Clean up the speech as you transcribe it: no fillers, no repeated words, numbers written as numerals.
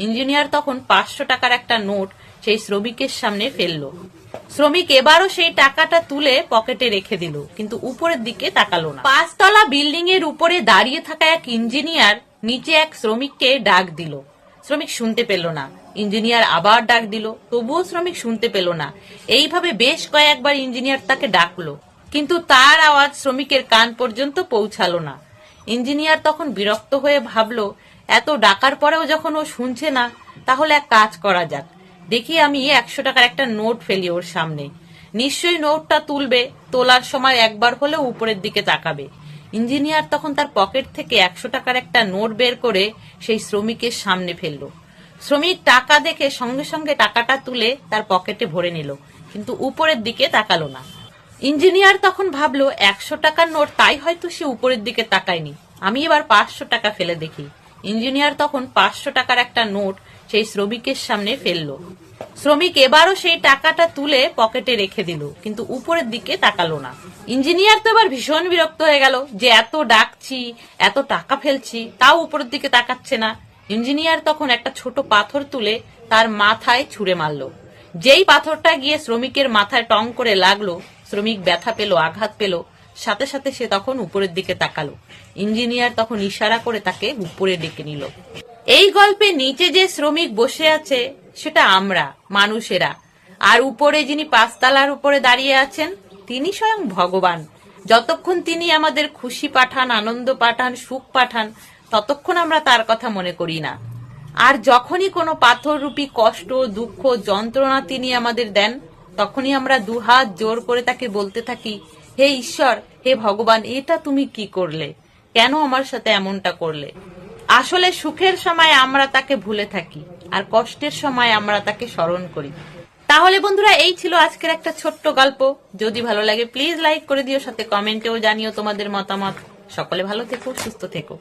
Engineer তখন 500 টাকার একটা নোট সেই শ্রমিকের সামনে ফেললো। শ্রমিক এবারও সেই টাকাটা তুলে পকেটে রেখে দিল, কিন্তু উপরের দিকে তাকালো না। 5 তলা বিল্ডিং এর উপরে দাঁড়িয়ে থাকা এক ইঞ্জিনিয়ার নিচে এক শ্রমিককে ডাক দিল। শ্রমিক শুনতে পেল না। ইঞ্জিনিয়ার আবার ডাক দিল, তবুও শ্রমিক শুনতে পেল না। এইভাবে বেশ কয়েকবার ইঞ্জিনিয়ার তাকে ডাকলো, কিন্তু তার আওয়াজ শ্রমিকের কান পর্যন্ত পৌঁছালো না। ইঞ্জিনিয়ার তখন বিরক্ত হয়ে ভাবলো, এত ডাকার পরেও যখন ও শুনছে না, তাহলে এক কাজ করা যাক, দেখি আমি 100 টাকার একটা নোট ফেলি ওর সামনে। নিশ্চয়ই নোটটা তুলবে, তোলার সময় একবার হলেও উপরের দিকে তাকাবে। ইঞ্জিনিয়ার তখন তার পকেট থেকে 100 টাকার একটা নোট বের করে সেই শ্রমিকের সামনে ফেললো। শ্রমিক টাকা দেখে সঙ্গে সঙ্গে টাকাটা তুলে তার পকেটে ভরে নিল, কিন্তু উপরের দিকে তাকালো না। ইঞ্জিনিয়ার তখন ভাবলো, 100 টাকার নোট, তাই হয়তো সে উপরের দিকে তাকায়নি। আমি এবার 500 টাকা ফেলে দেখি। ইঞ্জিনিয়ার তখন 500 টাকার একটা নোট সেই শ্রমিকের সামনে ফেললো। শ্রমিক এবারও সেই টাকাটা তুলে পকেটে রেখে দিল, কিন্তু উপরের দিকে তাকালো না। ইঞ্জিনিয়ার তো এবার ভীষণ বিরক্ত হয়ে গেল যে এত ডাকছি, এত টাকা ফেলছি, তাও উপরের দিকে তাকাচ্ছে না। ইঞ্জিনিয়ার তখন একটা ছোট পাথর তুলে তার মাথায় ছুঁড়ে মারলো। যেই পাথরটা গিয়ে শ্রমিকের মাথায় টং করে লাগলো, শ্রমিক ব্যথা পেল, আঘাত পেল। সাথে সাথে সে তখন উপরের দিকে তাকালো। ইঞ্জিনিয়ার তখন ইশারা করে তাকে উপরে ডেকে নিল। এই গল্পে নিচে যে শ্রমিক বসে আছে সেটা আমরা মানুষেরা, আর উপরে যিনি 5 তলার উপরে দাঁড়িয়ে আছেন তিনি স্বয়ং ভগবান। যতক্ষণ তিনি আমাদের খুশি পাঠান, আনন্দ পাঠান, সুখ পাঠান, ততক্ষণ আমরা তার কথা মনে করি না। আর যখনই কোনো পাথররূপী কষ্ট, দুঃখ, যন্ত্রণা তিনি আমাদের দেন, তখনই আমরা দুহাত জোর করে তাকে বলতে থাকি, হে ঈশ্বর, হে ভগবান, এটা তুমি কি করলে? কেন আমার সাথে এমনটা করলে? আসলে সুখের সময় আমরা তাকে ভুলে থাকি, আর কষ্টের সময় আমরা তাকে স্মরণ করি। তাহলে বন্ধুরা, এই ছিল আজকের একটা ছোট্ট গল্প। যদি ভালো লাগে প্লিজ লাইক করে দিও, সাথে কমেন্টেও জানিও তোমাদের মতামত। সকলে ভালো থেকো, সুস্থ থেকো।